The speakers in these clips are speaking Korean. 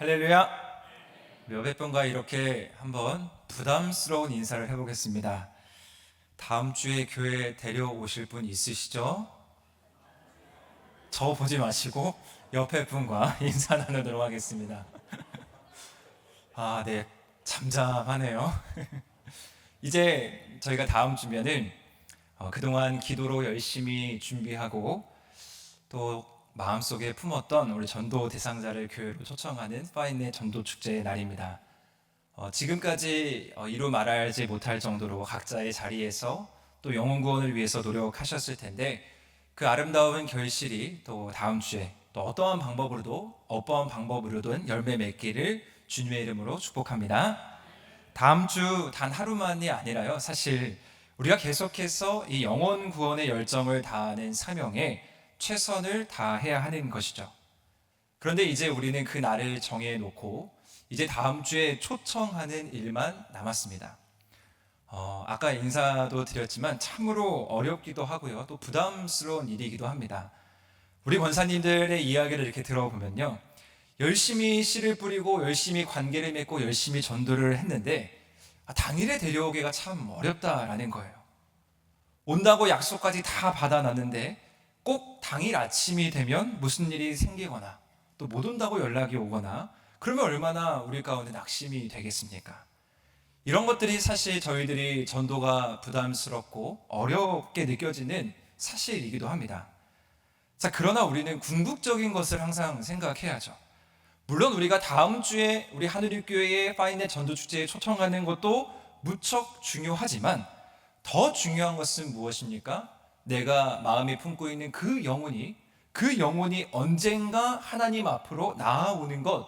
할렐루야. 몇백 분과 이렇게 한번 부담스러운 인사를 해보겠습니다. 다음 주에 교회 데려오실 분 있으시죠? 저 보지 마시고 옆에 분과 인사 나누도록 하겠습니다. 네, 잠잠하네요. 이제 저희가 다음 주면은 그동안 기도로 열심히 준비하고 또 마음속에 품었던 우리 전도 대상자를 교회로 초청하는 파인의 전도 축제의 날입니다. 지금까지 이루 말하지 못할 정도로 각자의 자리에서 또 영혼 구원을 위해서 노력하셨을 텐데 그 아름다운 결실이 또 다음 주에 또 어떠한 방법으로든 열매 맺기를 주님의 이름으로 축복합니다. 다음 주 단 하루만이 아니라요. 사실 우리가 계속해서 이 영혼 구원의 열정을 다하는 사명에 최선을 다해야 하는 것이죠. 그런데 이제 우리는 그 날을 정해놓고 이제 다음 주에 초청하는 일만 남았습니다. 아까 인사도 드렸지만 참으로 어렵기도 하고요. 또 부담스러운 일이기도 합니다. 우리 권사님들의 이야기를 이렇게 들어보면요. 열심히 씨를 뿌리고 열심히 관계를 맺고 열심히 전도를 했는데 당일에 데려오기가 참 어렵다라는 거예요. 온다고 약속까지 다 받아놨는데 꼭 당일 아침이 되면 무슨 일이 생기거나 또 못 온다고 연락이 오거나 그러면 얼마나 우리 가운데 낙심이 되겠습니까? 이런 것들이 사실 저희들이 전도가 부담스럽고 어렵게 느껴지는 사실이기도 합니다. 자, 그러나 우리는 궁극적인 것을 항상 생각해야죠. 물론 우리가 다음 주에 우리 하늘교회의 파인의 전도축제에 초청하는 것도 무척 중요하지만 더 중요한 것은 무엇입니까? 내가 마음에 품고 있는 그 영혼이 언젠가 하나님 앞으로 나아오는 것,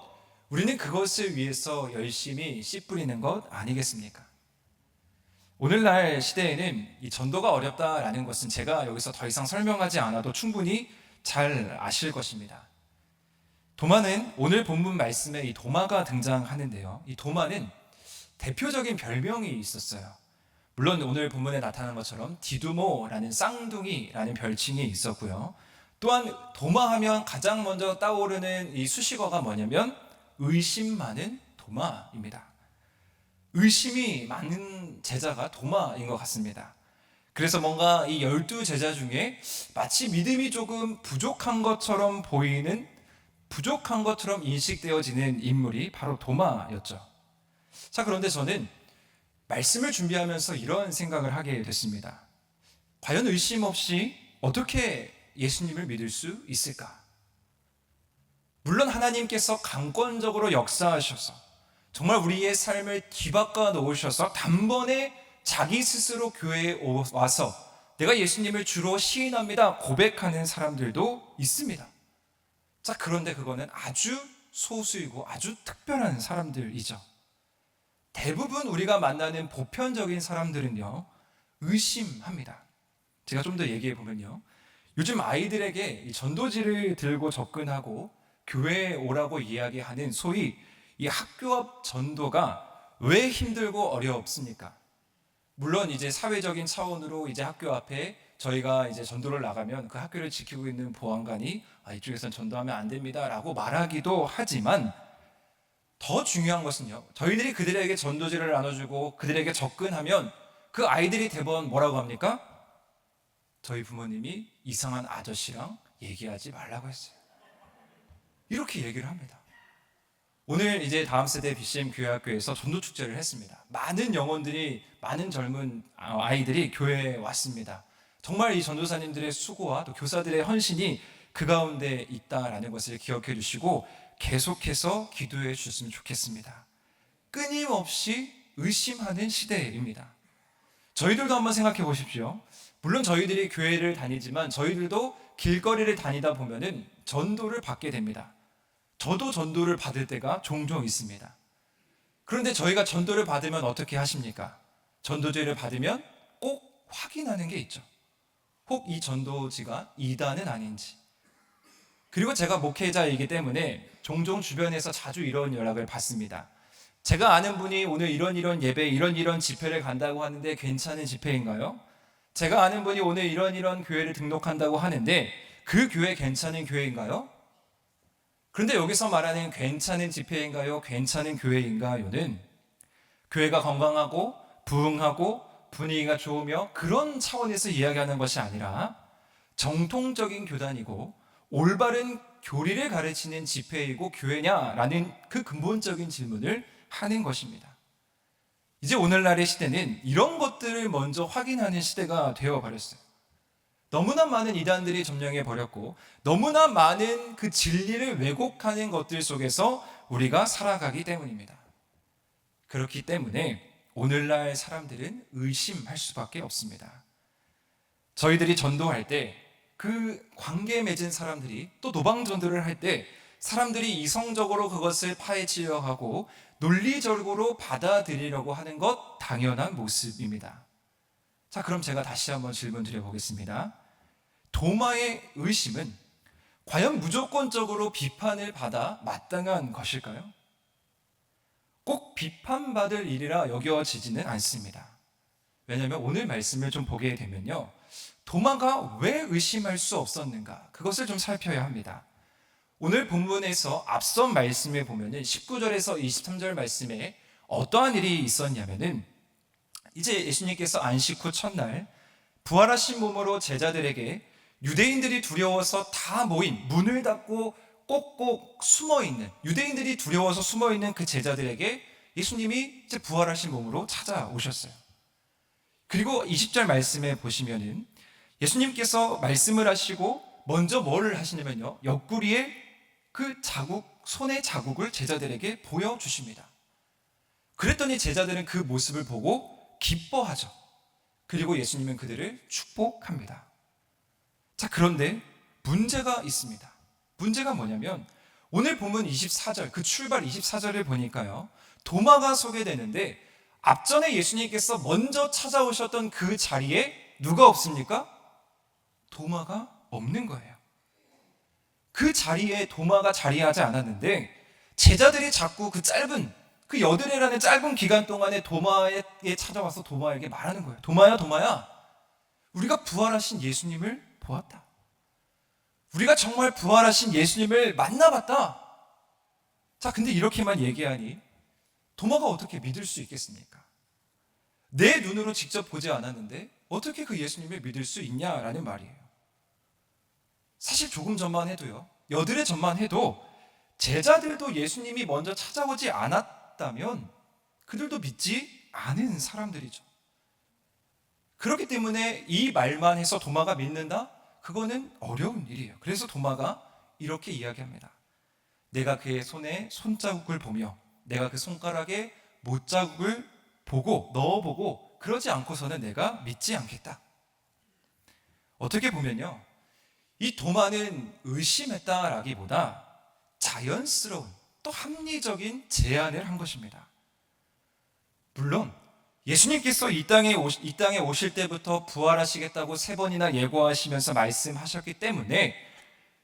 우리는 그것을 위해서 열심히 씨 뿌리는 것 아니겠습니까? 오늘날 시대에는 이 전도가 어렵다라는 것은 제가 여기서 더 이상 설명하지 않아도 충분히 잘 아실 것입니다. 도마는 오늘 본문 말씀에 이 도마가 등장하는데요. 이 도마는 대표적인 별명이 있었어요. 물론 오늘 본문에 나타난 것처럼 디두모라는 쌍둥이라는 별칭이 있었고요. 또한 도마하면 가장 먼저 떠오르는 이 수식어가 뭐냐면 의심 많은 도마입니다. 의심이 많은 제자가 도마인 것 같습니다. 그래서 뭔가 이 12제자 중에 마치 믿음이 조금 부족한 것처럼 인식되어지는 인물이 바로 도마였죠. 자, 그런데 저는 말씀을 준비하면서 이런 생각을 하게 됐습니다. 과연 의심 없이 어떻게 예수님을 믿을 수 있을까? 물론 하나님께서 강권적으로 역사하셔서 정말 우리의 삶을 뒤바꿔 놓으셔서 단번에 자기 스스로 교회에 와서 내가 예수님을 주로 시인합니다 고백하는 사람들도 있습니다. 자, 그런데 그거는 아주 소수이고 아주 특별한 사람들이죠. 대부분 우리가 만나는 보편적인 사람들은요, 의심합니다. 제가 좀 더 얘기해 보면요, 요즘 아이들에게 전도지를 들고 접근하고 교회에 오라고 이야기하는 소위 이 학교 앞 전도가 왜 힘들고 어렵습니까? 물론 이제 사회적인 차원으로 이제 학교 앞에 저희가 이제 전도를 나가면 그 학교를 지키고 있는 보안관이 이쪽에서는 전도하면 안 됩니다라고 말하기도 하지만 더 중요한 것은요, 저희들이 그들에게 전도지를 나눠주고 그들에게 접근하면 그 아이들이 대번 뭐라고 합니까? 저희 부모님이 이상한 아저씨랑 얘기하지 말라고 했어요. 이렇게 얘기를 합니다. 오늘 이제 다음 세대 BCM 교회학교에서 전도축제를 했습니다. 많은 젊은 아이들이 교회에 왔습니다. 정말 이 전도사님들의 수고와 또 교사들의 헌신이 그 가운데 있다라는 것을 기억해 주시고 계속해서 기도해 주셨으면 좋겠습니다. 끊임없이 의심하는 시대입니다. 저희들도 한번 생각해 보십시오. 물론 저희들이 교회를 다니지만 저희들도 길거리를 다니다 보면은 전도를 받게 됩니다. 저도 전도를 받을 때가 종종 있습니다. 그런데 저희가 전도를 받으면 어떻게 하십니까? 전도제를 받으면 꼭 확인하는 게 있죠. 혹 이 전도지가 이단은 아닌지. 그리고 제가 목회자이기 때문에 종종 주변에서 자주 이런 연락을 받습니다. 제가 아는 분이 오늘 이런 예배, 이런 집회를 간다고 하는데 괜찮은 집회인가요? 제가 아는 분이 오늘 이런 교회를 등록한다고 하는데 그 교회 괜찮은 교회인가요? 그런데 여기서 말하는 괜찮은 집회인가요? 괜찮은 교회인가요는 교회가 건강하고 부흥하고 분위기가 좋으며 그런 차원에서 이야기하는 것이 아니라 정통적인 교단이고 올바른 교리를 가르치는 집회이고 교회냐라는 그 근본적인 질문을 하는 것입니다. 이제 오늘날의 시대는 이런 것들을 먼저 확인하는 시대가 되어버렸어요. 너무나 많은 이단들이 점령해 버렸고 너무나 많은 그 진리를 왜곡하는 것들 속에서 우리가 살아가기 때문입니다. 그렇기 때문에 오늘날 사람들은 의심할 수밖에 없습니다. 저희들이 전도할 때 그 관계 맺은 사람들이 또 노방전도를 할 때 사람들이 이성적으로 그것을 파헤치려 하고 논리적으로 받아들이려고 하는 것 당연한 모습입니다. 자, 그럼 제가 다시 한번 질문 드려보겠습니다. 도마의 의심은 과연 무조건적으로 비판을 받아 마땅한 것일까요? 꼭 비판받을 일이라 여겨지지는 않습니다. 왜냐하면 오늘 말씀을 좀 보게 되면요, 도마가 왜 의심할 수 없었는가, 그것을 좀 살펴야 합니다. 오늘 본문에서 앞선 말씀에 보면은 19절에서 23절 말씀에 어떠한 일이 있었냐면은 이제 예수님께서 안식 후 첫날 부활하신 몸으로 제자들에게 유대인들이 두려워서 다 모인, 문을 닫고 꼭꼭 숨어있는, 유대인들이 두려워서 숨어있는 그 제자들에게 예수님이 이제 부활하신 몸으로 찾아오셨어요. 그리고 20절 말씀에 보시면은 예수님께서 말씀을 하시고 먼저 뭐를 하시냐면요, 옆구리에 그 자국, 손의 자국을 제자들에게 보여주십니다. 그랬더니 제자들은 그 모습을 보고 기뻐하죠. 그리고 예수님은 그들을 축복합니다. 자, 그런데 문제가 있습니다. 문제가 뭐냐면 오늘 본문 24절, 그 출발 24절을 보니까요, 도마가 소개되는데 앞전에 예수님께서 먼저 찾아오셨던 그 자리에 누가 없습니까? 도마가 없는 거예요. 그 자리에 도마가 자리하지 않았는데 제자들이 자꾸 그 짧은, 그 여드레라는 짧은 기간 동안에 도마에게 찾아와서 도마에게 말하는 거예요. 도마야, 도마야, 우리가 부활하신 예수님을 보았다. 우리가 정말 부활하신 예수님을 만나봤다. 자, 근데 이렇게만 얘기하니 도마가 어떻게 믿을 수 있겠습니까? 내 눈으로 직접 보지 않았는데 어떻게 그 예수님을 믿을 수 있냐라는 말이에요. 사실 조금 전만 해도요, 여드레 전만 해도 제자들도 예수님이 먼저 찾아오지 않았다면 그들도 믿지 않은 사람들이죠. 그렇기 때문에 이 말만 해서 도마가 믿는다? 그거는 어려운 일이에요. 그래서 도마가 이렇게 이야기합니다. 내가 그의 손에 손자국을 보며 내가 그 손가락에 못자국을 보고 넣어보고 그러지 않고서는 내가 믿지 않겠다. 어떻게 보면요, 이 도마는 의심했다라기보다 자연스러운 또 합리적인 제안을 한 것입니다. 물론 예수님께서 이 땅에 오실 때부터 부활하시겠다고 3번이나 예고하시면서 말씀하셨기 때문에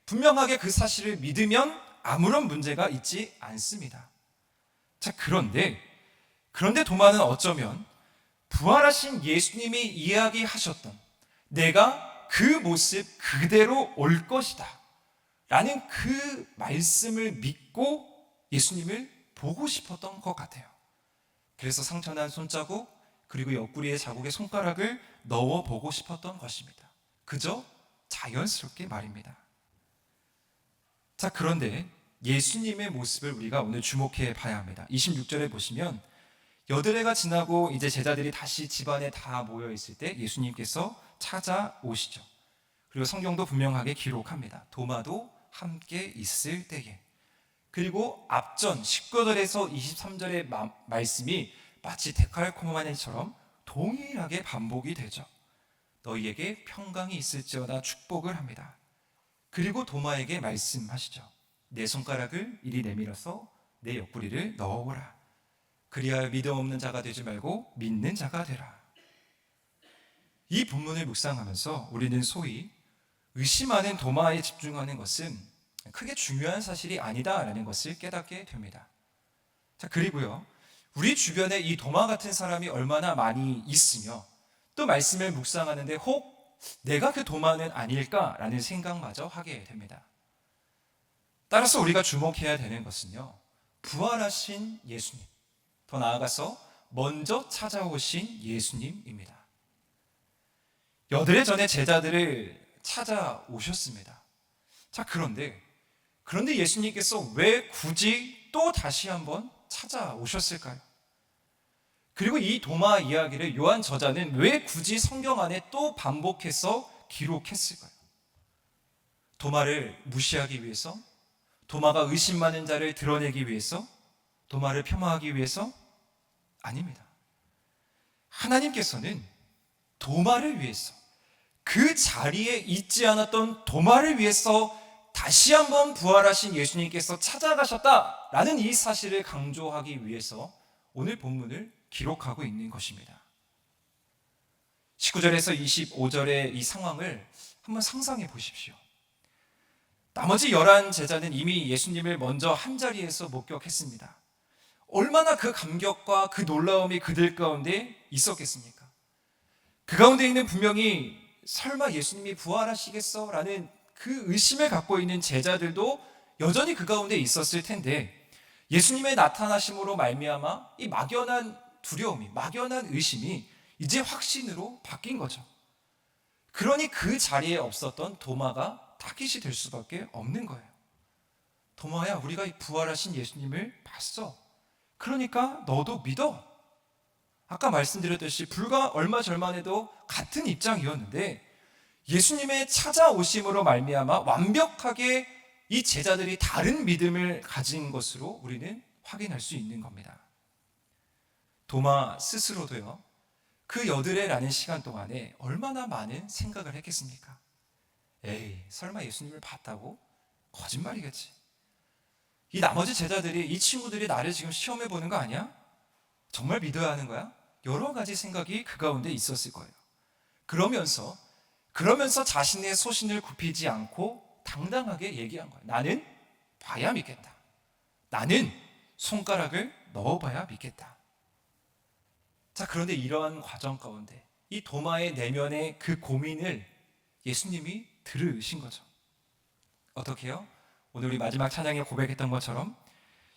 분명하게 그 사실을 믿으면 아무런 문제가 있지 않습니다. 자, 그런데 도마는 어쩌면 부활하신 예수님이 이야기하셨던 내가 그 모습 그대로 올 것이다 라는 그 말씀을 믿고 예수님을 보고 싶었던 것 같아요. 그래서 상처난 손자국 그리고 옆구리의 자국에 손가락을 넣어보고 싶었던 것입니다. 그저 자연스럽게 말입니다. 자, 그런데 예수님의 모습을 우리가 오늘 주목해 봐야 합니다. 26절에 보시면 여드레가 지나고 이제 제자들이 다시 집안에 다 모여 있을 때 예수님께서 찾아오시죠. 그리고 성경도 분명하게 기록합니다. 도마도 함께 있을 때에. 그리고 앞전 19절에서 23절의 말씀이 마치 데칼코마니처럼 동일하게 반복이 되죠. 너희에게 평강이 있을지어다 축복을 합니다. 그리고 도마에게 말씀하시죠. 내 손가락을 이리 내밀어서 내 옆구리를 넣어보라. 그리하여 믿음 없는 자가 되지 말고 믿는 자가 되라. 이 본문을 묵상하면서 우리는 소위 의심하는 도마에 집중하는 것은 크게 중요한 사실이 아니다라는 것을 깨닫게 됩니다. 자, 그리고요, 우리 주변에 이 도마 같은 사람이 얼마나 많이 있으며 또 말씀을 묵상하는데 혹 내가 그 도마는 아닐까라는 생각마저 하게 됩니다. 따라서 우리가 주목해야 되는 것은요, 부활하신 예수님, 더 나아가서 먼저 찾아오신 예수님입니다. 여드레 전에 제자들을 찾아오셨습니다. 자, 그런데 예수님께서 왜 굳이 또 다시 한번 찾아오셨을까요? 그리고 이 도마 이야기를 요한 저자는 왜 굳이 성경 안에 또 반복해서 기록했을까요? 도마를 무시하기 위해서? 도마가 의심 많은 자를 드러내기 위해서? 도마를 폄하하기 위해서? 아닙니다. 하나님께서는 도마를 위해서, 그 자리에 있지 않았던 도마를 위해서 다시 한번 부활하신 예수님께서 찾아가셨다라는 이 사실을 강조하기 위해서 오늘 본문을 기록하고 있는 것입니다. 19절에서 25절의 이 상황을 한번 상상해 보십시오. 나머지 11 제자는 이미 예수님을 먼저 한자리에서 목격했습니다. 얼마나 그 감격과 그 놀라움이 그들 가운데 있었겠습니까? 그 가운데 있는 분명히 설마 예수님이 부활하시겠어? 라는 그 의심을 갖고 있는 제자들도 여전히 그 가운데 있었을 텐데, 예수님의 나타나심으로 말미암아 이 막연한 두려움이, 막연한 의심이 이제 확신으로 바뀐 거죠. 그러니 그 자리에 없었던 도마가 타깃이 될 수밖에 없는 거예요. 도마야, 우리가 이 부활하신 예수님을 봤어. 그러니까 너도 믿어. 아까 말씀드렸듯이 불과 얼마 전만 해도 같은 입장이었는데 예수님의 찾아오심으로 말미암아 완벽하게 이 제자들이 다른 믿음을 가진 것으로 우리는 확인할 수 있는 겁니다. 도마 스스로도요, 그 여드레라는 시간 동안에 얼마나 많은 생각을 했겠습니까? 에이, 설마 예수님을 봤다고? 거짓말이겠지. 이 나머지 제자들이, 이 친구들이 나를 지금 시험해 보는 거 아니야? 정말 믿어야 하는 거야? 여러 가지 생각이 그 가운데 있었을 거예요. 그러면서 자신의 소신을 굽히지 않고 당당하게 얘기한 거예요. 나는 봐야 믿겠다. 나는 손가락을 넣어봐야 믿겠다. 자, 그런데 이러한 과정 가운데 이 도마의 내면의 그 고민을 예수님이 들으신 거죠. 어떻게요? 오늘 우리 마지막 찬양에 고백했던 것처럼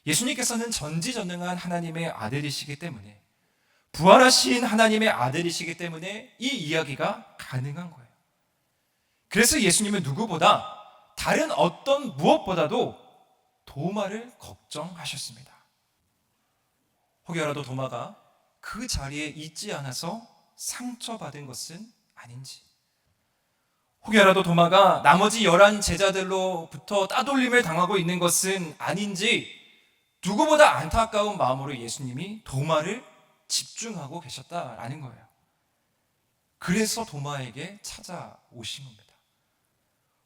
예수님께서는 전지전능한 하나님의 아들이시기 때문에, 부활하신 하나님의 아들이시기 때문에 이 이야기가 가능한 거예요. 그래서 예수님은 누구보다, 다른 어떤 무엇보다도 도마를 걱정하셨습니다. 혹여라도 도마가 그 자리에 있지 않아서 상처받은 것은 아닌지, 혹여라도 도마가 나머지 11 제자들로부터 따돌림을 당하고 있는 것은 아닌지 누구보다 안타까운 마음으로 예수님이 도마를 집중하고 계셨다라는 거예요. 그래서 도마에게 찾아오신 겁니다.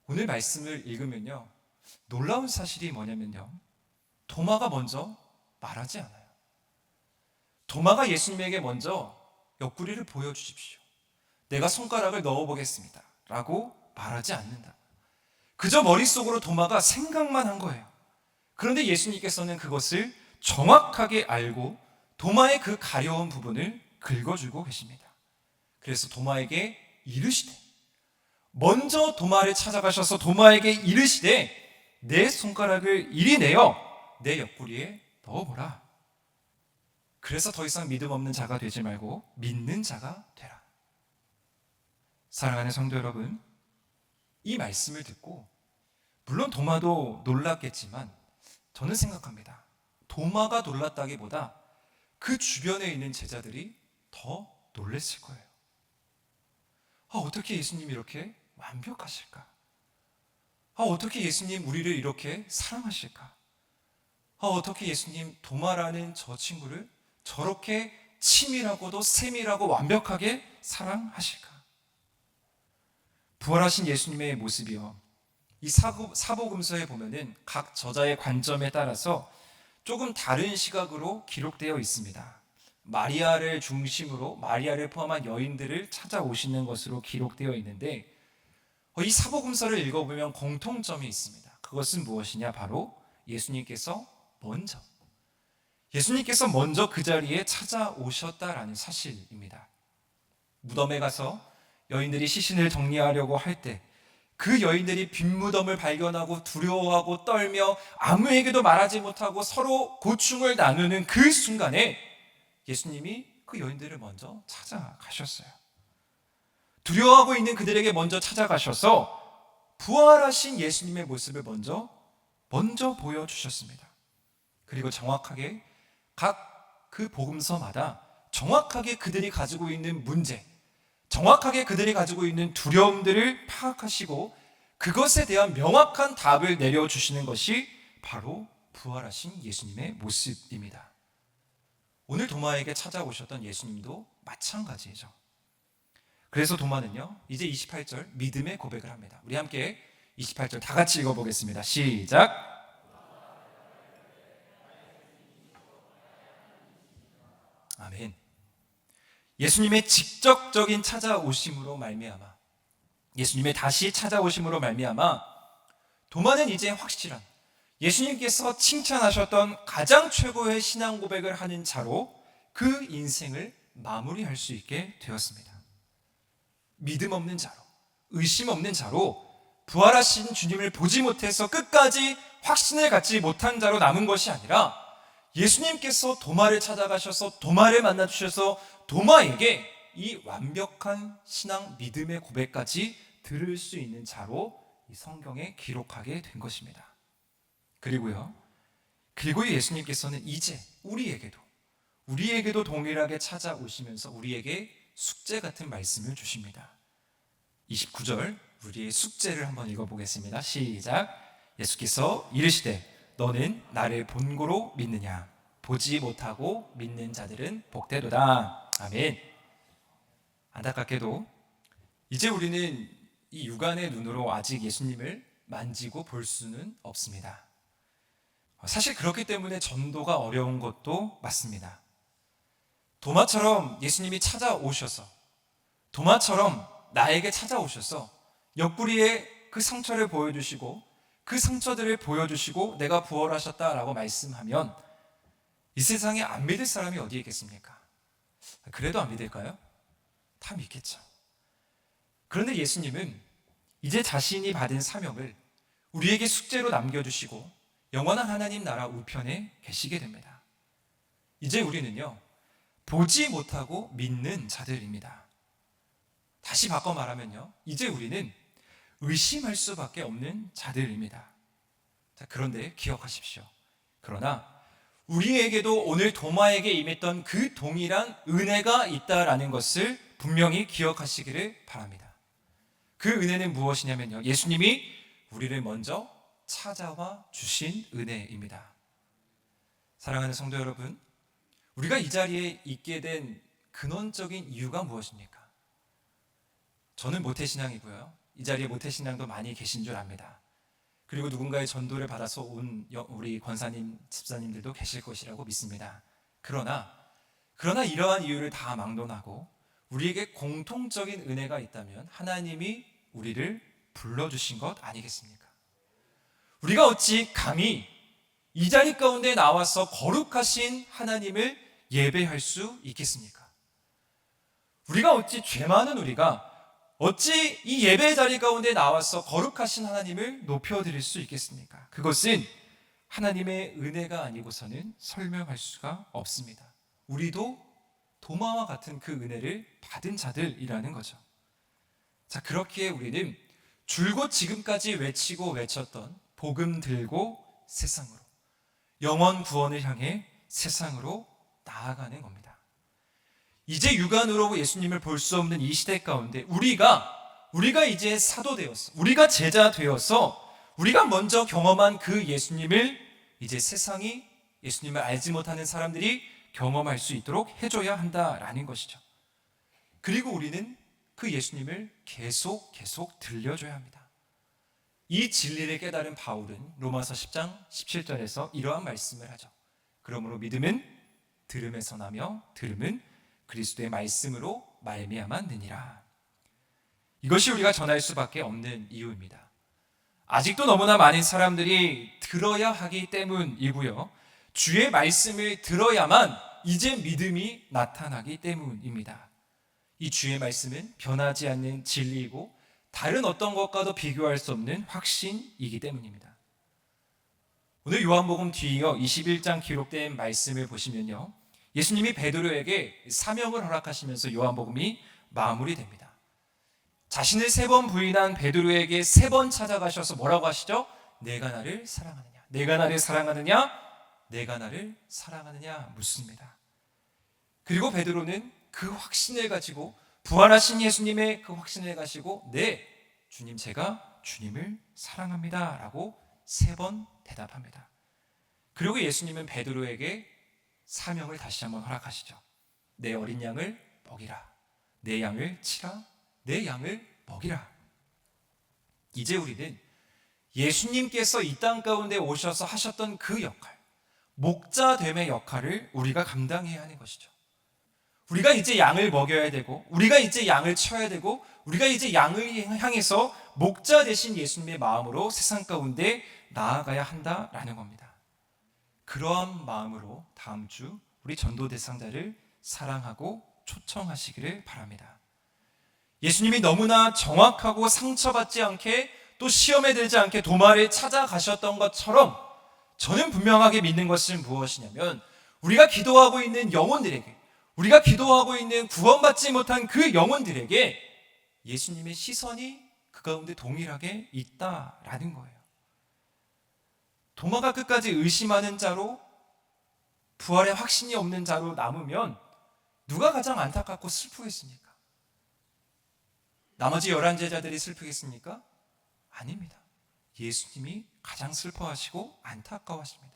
오늘 말씀을 읽으면요, 놀라운 사실이 뭐냐면요, 도마가 먼저 말하지 않아요. 도마가 예수님에게 먼저 옆구리를 보여주십시오, 내가 손가락을 넣어보겠습니다 라고 말하지 않는다. 그저 머릿속으로 도마가 생각만 한 거예요. 그런데 예수님께서는 그것을 정확하게 알고 도마의 그 가려운 부분을 긁어주고 계십니다. 그래서 도마에게 이르시되, 먼저 도마를 찾아가셔서 도마에게 이르시되 내 손가락을 이리 내어 내 옆구리에 넣어보라. 그래서 더 이상 믿음 없는 자가 되지 말고 믿는 자가 되라. 사랑하는 성도 여러분, 이 말씀을 듣고 물론 도마도 놀랐겠지만 저는 생각합니다. 도마가 놀랐다기보다 그 주변에 있는 제자들이 더 놀랐을 거예요. 어떻게 예수님이 이렇게 완벽하실까? 어떻게 예수님 우리를 이렇게 사랑하실까? 어떻게 예수님 도마라는 저 친구를 저렇게 치밀하고도 세밀하고 완벽하게 사랑하실까? 부활하신 예수님의 모습이요, 이 사복음서에 보면은 각 저자의 관점에 따라서 조금 다른 시각으로 기록되어 있습니다. 마리아를 중심으로 마리아를 포함한 여인들을 찾아오시는 것으로 기록되어 있는데, 이 사복음서를 읽어보면 공통점이 있습니다. 그것은 무엇이냐? 바로 예수님께서 먼저 그 자리에 찾아오셨다라는 사실입니다. 무덤에 가서 여인들이 시신을 정리하려고 할 때 그 여인들이 빈무덤을 발견하고 두려워하고 떨며 아무에게도 말하지 못하고 서로 고충을 나누는 그 순간에 예수님이 그 여인들을 먼저 찾아가셨어요. 두려워하고 있는 그들에게 먼저 찾아가셔서 부활하신 예수님의 모습을 먼저 보여주셨습니다. 그리고 정확하게 각 그 복음서마다 정확하게 그들이 가지고 있는 문제, 정확하게 그들이 가지고 있는 두려움들을 파악하시고 그것에 대한 명확한 답을 내려주시는 것이 바로 부활하신 예수님의 모습입니다. 오늘 도마에게 찾아오셨던 예수님도 마찬가지죠. 그래서 도마는요, 이제 28절 믿음의 고백을 합니다. 우리 함께 28절 다 같이 읽어보겠습니다. 시작. 아멘. 예수님의 직접적인 찾아오심으로 말미암아, 예수님의 다시 찾아오심으로 말미암아 도마는 이제 확실한 예수님께서 칭찬하셨던 가장 최고의 신앙 고백을 하는 자로 그 인생을 마무리할 수 있게 되었습니다. 믿음 없는 자로, 의심 없는 자로, 부활하신 주님을 보지 못해서 끝까지 확신을 갖지 못한 자로 남은 것이 아니라 예수님께서 도마를 찾아가셔서 도마를 만나주셔서 도마에게 이 완벽한 신앙 믿음의 고백까지 들을 수 있는 자로 이 성경에 기록하게 된 것입니다. 그리고 예수님께서는 이제 우리에게도 동일하게 찾아오시면서 우리에게 숙제 같은 말씀을 주십니다. 29절 우리의 숙제를 한번 읽어보겠습니다. 시작. 예수께서 이르시되 너는 나를 본고로 믿느냐? 보지 못하고 믿는 자들은 복되도다. 아멘. 안타깝게도 이제 우리는 이 육안의 눈으로 아직 예수님을 만지고 볼 수는 없습니다. 사실 그렇기 때문에 전도가 어려운 것도 맞습니다. 도마처럼 예수님이 찾아오셔서, 도마처럼 나에게 찾아오셔서 옆구리에 그 상처를 보여주시고 그 상처들을 보여주시고 내가 부활하셨다라고 말씀하면 이 세상에 안 믿을 사람이 어디 있겠습니까? 그래도 안 믿을까요? 다 믿겠죠. 그런데 예수님은 이제 자신이 받은 사명을 우리에게 숙제로 남겨주시고 영원한 하나님 나라 우편에 계시게 됩니다. 이제 우리는요, 보지 못하고 믿는 자들입니다. 다시 바꿔 말하면요, 이제 우리는 의심할 수밖에 없는 자들입니다. 자, 그런데 기억하십시오. 그러나 우리에게도 오늘 도마에게 임했던 그 동일한 은혜가 있다라는 것을 분명히 기억하시기를 바랍니다. 그 은혜는 무엇이냐면요, 예수님이 우리를 먼저 찾아와 주신 은혜입니다. 사랑하는 성도 여러분, 우리가 이 자리에 있게 된 근원적인 이유가 무엇입니까? 저는 모태신앙이고요, 이 자리에 모태신앙도 많이 계신 줄 압니다. 그리고 누군가의 전도를 받아서 온 우리 권사님, 집사님들도 계실 것이라고 믿습니다. 그러나 이러한 이유를 다 막론하고 우리에게 공통적인 은혜가 있다면 하나님이 우리를 불러주신 것 아니겠습니까? 우리가 어찌 감히 이 자리 가운데 나와서 거룩하신 하나님을 예배할 수 있겠습니까? 우리가 어찌 죄 많은 우리가 어찌 이 예배 자리 가운데 나와서 거룩하신 하나님을 높여드릴 수 있겠습니까? 그것은 하나님의 은혜가 아니고서는 설명할 수가 없습니다. 우리도 도마와 같은 그 은혜를 받은 자들이라는 거죠. 자, 그렇기에 우리는 줄곧 지금까지 외치고 외쳤던 복음 들고 세상으로, 영원 구원을 향해 세상으로 나아가는 겁니다. 이제 육안으로 예수님을 볼 수 없는 이 시대 가운데 우리가 이제 사도 되어서, 우리가 제자 되어서 우리가 먼저 경험한 그 예수님을 이제 세상이, 예수님을 알지 못하는 사람들이 경험할 수 있도록 해줘야 한다라는 것이죠. 그리고 우리는 그 예수님을 계속 들려줘야 합니다. 이 진리를 깨달은 바울은 로마서 10장 17절에서 이러한 말씀을 하죠. 그러므로 믿음은 들음에서 나며 들음은 그리스도의 말씀으로 말미암았느니라. 이것이 우리가 전할 수밖에 없는 이유입니다. 아직도 너무나 많은 사람들이 들어야 하기 때문이고요, 주의 말씀을 들어야만 이제 믿음이 나타나기 때문입니다. 이 주의 말씀은 변하지 않는 진리이고 다른 어떤 것과도 비교할 수 없는 확신이기 때문입니다. 오늘 요한복음 뒤이어 21장 기록된 말씀을 보시면요, 예수님이 베드로에게 사명을 허락하시면서 요한복음이 마무리됩니다. 자신을 3번 부인한 베드로에게 3번 찾아가셔서 뭐라고 하시죠? 내가 나를 사랑하느냐? 내가 나를 사랑하느냐? 내가 나를 사랑하느냐? 묻습니다. 그리고 베드로는 그 확신을 가지고, 부활하신 예수님의 그 확신을 가지고, 네, 주님, 제가 주님을 사랑합니다 라고 3번 대답합니다. 그리고 예수님은 베드로에게 사명을 다시 한번 허락하시죠. 내 어린 양을 먹이라. 내 양을 치라. 내 양을 먹이라. 이제 우리는 예수님께서 이 땅 가운데 오셔서 하셨던 그 역할, 목자됨의 역할을 우리가 감당해야 하는 것이죠. 우리가 이제 양을 먹여야 되고, 우리가 이제 양을 쳐야 되고, 우리가 이제 양을 향해서 목자 되신 예수님의 마음으로 세상 가운데 나아가야 한다라는 겁니다. 그러한 마음으로 다음 주 우리 전도 대상자를 사랑하고 초청하시기를 바랍니다. 예수님이 너무나 정확하고 상처받지 않게, 또 시험에 들지 않게 도마를 찾아가셨던 것처럼 저는 분명하게 믿는 것은 무엇이냐면, 우리가 기도하고 있는 영혼들에게, 우리가 기도하고 있는 구원받지 못한 그 영혼들에게 예수님의 시선이 그 가운데 동일하게 있다라는 거예요. 도마가 끝까지 의심하는 자로, 부활의 확신이 없는 자로 남으면 누가 가장 안타깝고 슬프겠습니까? 나머지 11제자들이 슬프겠습니까? 아닙니다. 예수님이 가장 슬퍼하시고 안타까워하십니다.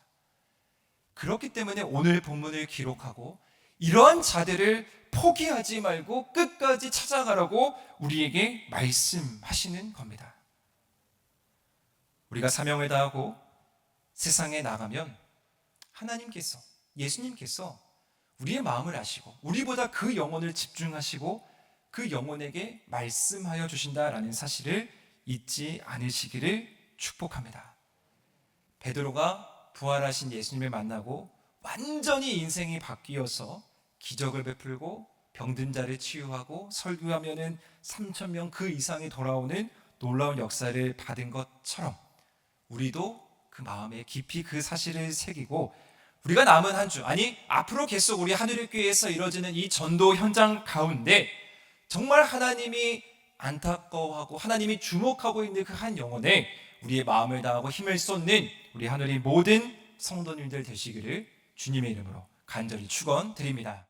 그렇기 때문에 오늘 본문을 기록하고 이러한 자들을 포기하지 말고 끝까지 찾아가라고 우리에게 말씀하시는 겁니다. 우리가 사명을 다하고 세상에 나가면 하나님께서, 예수님께서 우리의 마음을 아시고 우리보다 그 영혼을 집중하시고 그 영혼에게 말씀하여 주신다라는 사실을 잊지 않으시기를 축복합니다. 베드로가 부활하신 예수님을 만나고 완전히 인생이 바뀌어서 기적을 베풀고 병든 자를 치유하고 설교하면은 3,000명 그 이상이 돌아오는 놀라운 역사를 받은 것처럼 우리도 그 마음에 깊이 그 사실을 새기고, 우리가 남은 한 주, 아니 앞으로 계속 우리 하늘교회에서 이루어지는 이 전도 현장 가운데 정말 하나님이 안타까워하고 하나님이 주목하고 있는 그 한 영혼에 우리의 마음을 다하고 힘을 쏟는 우리 하늘의 모든 성도님들 되시기를 주님의 이름으로 간절히 축원드립니다.